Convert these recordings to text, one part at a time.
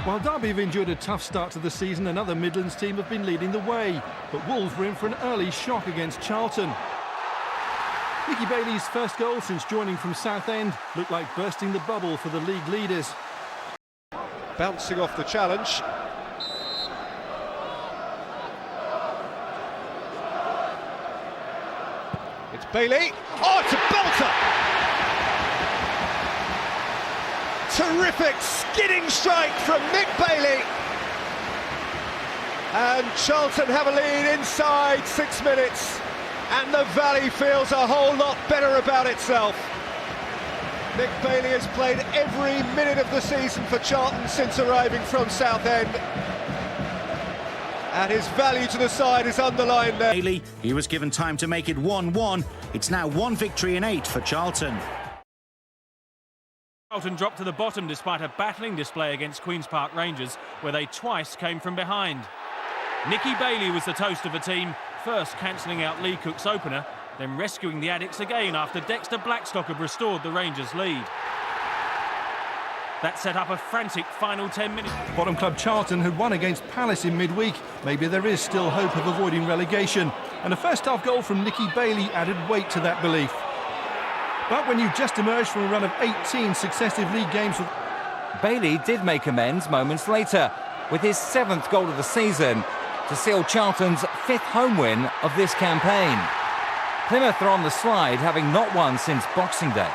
While Derby have endured a tough start to the season, another Midlands team have been leading the way. But Wolves were in for an early shock against Charlton. Nicky Bailey's first goal since joining from Southend looked like bursting the bubble for the league leaders. Bouncing off the challenge. It's Bailey. Oh, it's a belter! Terrific skidding strike from Nick Bailey. And Charlton have a lead inside 6 minutes. And the Valley feels a whole lot better about itself. Nick Bailey has played every minute of the season for Charlton since arriving from Southend. And his value to the side is underlined there. Bailey, he was given time to make it 1-1. It's now 1 victory in 8 for Charlton. Charlton dropped to the bottom despite a battling display against Queen's Park Rangers, where they twice came from behind. Nicky Bailey was the toast of the team, first cancelling out Lee Cook's opener, then rescuing the Addicts again after Dexter Blackstock had restored the Rangers' lead. That set up a frantic final 10 minutes. Bottom club Charlton had won against Palace in midweek. Maybe there is still hope of avoiding relegation. And a first-half goal from Nicky Bailey added weight to that belief. But when you've just emerged from a run of 18 successive league games... Bailey did make amends moments later with his 7th goal of the season to seal Charlton's 5th home win of this campaign. Plymouth are on the slide, having not won since Boxing Day.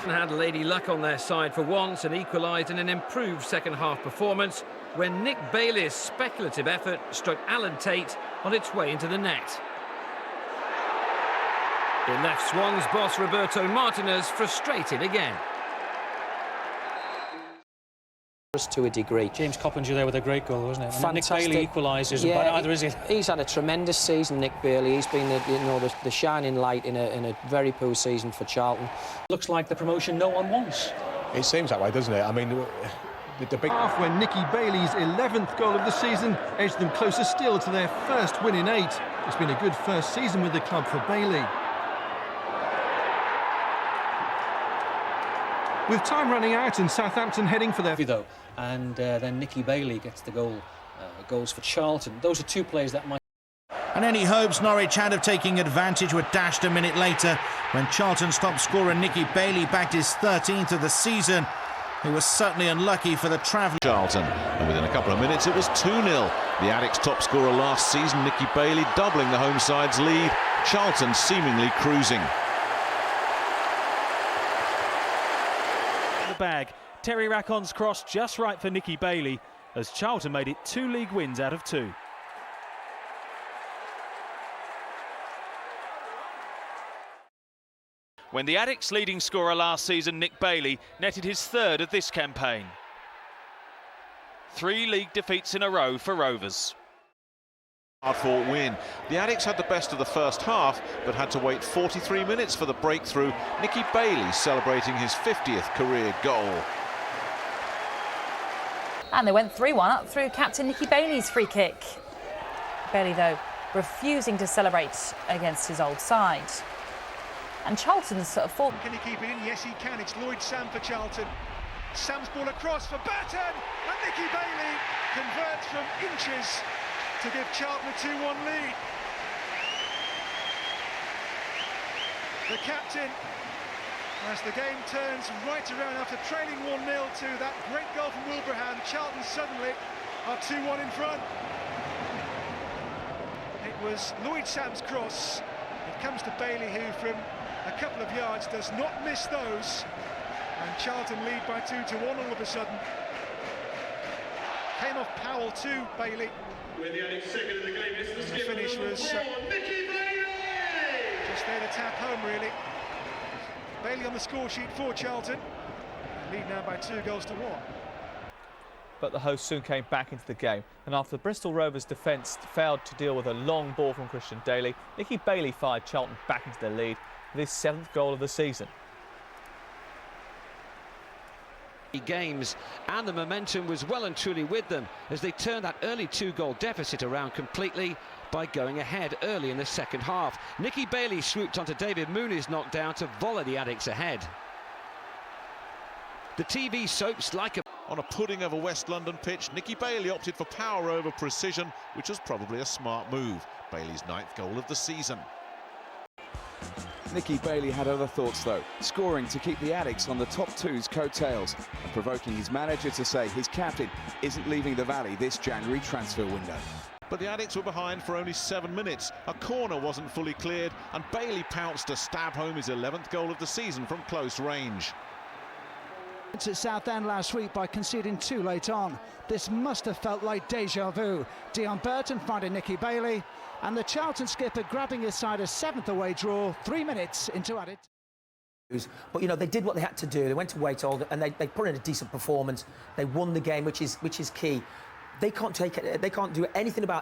Had Lady Luck on their side for once and equalised in an improved second-half performance when Nick Bailey's speculative effort struck Alan Tate on its way into the net. It left Swans boss Roberto Martinez frustrated again. To a degree. James Coppinger there with a great goal, wasn't it? Fantastic. Nick Bailey equalises, yeah, but either is he? He's had a tremendous season, Nick Bailey. He's been the shining light in a very poor season for Charlton. Looks like the promotion no one wants. It seems that way, doesn't it? I mean, the big... half when Nicky Bailey's 11th goal of the season edged them closer still to their first win in 8. It's been a good first season with the club for Bailey. With time running out and Southampton heading for their... Though, and then Nicky Bailey gets the goals for Charlton. Those are two players that might... And any hopes Norwich had of taking advantage were dashed a minute later when Charlton's top scorer Nicky Bailey bagged his 13th of the season. He was certainly unlucky for the travel. Charlton, and within a couple of minutes it was 2-0. The Addicts' top scorer last season, Nicky Bailey, doubling the home side's lead. Charlton seemingly cruising. The bag. Terry Raccon's cross just right for Nicky Bailey as Charlton made it 2 league wins out of 2. When the Addicts' leading scorer last season, Nick Bailey, netted his 3rd of this campaign. 3 league defeats in a row for Rovers. Hard-fought win. The Addicts had the best of the first half, but had to wait 43 minutes for the breakthrough. Nicky Bailey celebrating his 50th career goal. And they went 3-1 up through captain Nicky Bailey's free kick. Bailey, though, refusing to celebrate against his old side. And Charlton's sort of fault. Can he keep it in? Yes, he can. It's Lloyd Sam for Charlton. Sam's ball across for Batten, and Nicky Bailey converts from inches to give Charlton a 2-1 lead. The captain, as the game turns right around after trailing 1-0 to that great goal from Wilbraham, Charlton suddenly are 2-1 in front. It was Lloyd Sam's cross. It comes to Bailey, who from a couple of yards does not miss those. And Charlton lead by 2-1 all of a sudden. Came off Powell to Bailey. The finish was just there to tap home, really. Bailey on the score sheet for Charlton. Lead now by 2-1. But the hosts soon came back into the game, and after the Bristol Rovers defence failed to deal with a long ball from Christian Daly, Nicky Bailey fired Charlton back into their lead with his 7th goal of the season. Games, and the momentum was well and truly with them as they turned that early 2-goal deficit around completely by going ahead early in the second half. Nicky Bailey swooped onto David Mooney's knockdown to volley the Addicts ahead. The TV soaps like a... On a pudding of a West London pitch, Nicky Bailey opted for power over precision, which was probably a smart move. Bailey's 9th goal of the season. Nicky Bailey had other thoughts though, scoring to keep the Addicts on the top two's coattails and provoking his manager to say his captain isn't leaving the Valley this January transfer window. But the Addicts were behind for only 7 minutes. A corner wasn't fully cleared and Bailey pounced to stab home his 11th goal of the season from close range. It's at Southend last week by conceding 2 late on. This must have felt like deja vu. Dion Burton finding Nicky Bailey and the Charlton skipper grabbing his side a 7th away draw 3 minutes into added. But you know, they did what they had to do. They went to Waithold and they put in a decent performance. They won the game, which is key. They can't do anything about